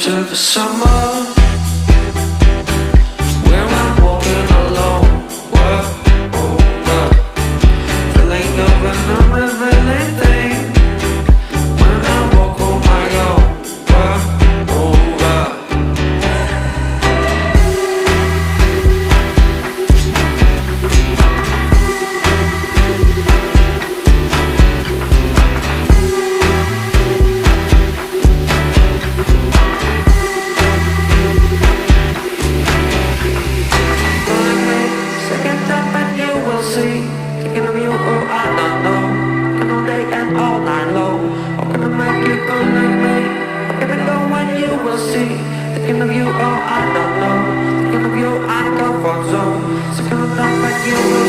into the summer where I'm walking alone. Whoa, oh, whoa. Feeling of an unrevealing thing. When I walk home, I go, whoa, oh, whoa. Second time and you will see. Thinking of you, oh, I don't know. Working all day and all night long. How can I make you come like me? How can I go when you will see? Thinking of you, oh, I don't know. Thinking of you, I come for zone. Second time and you will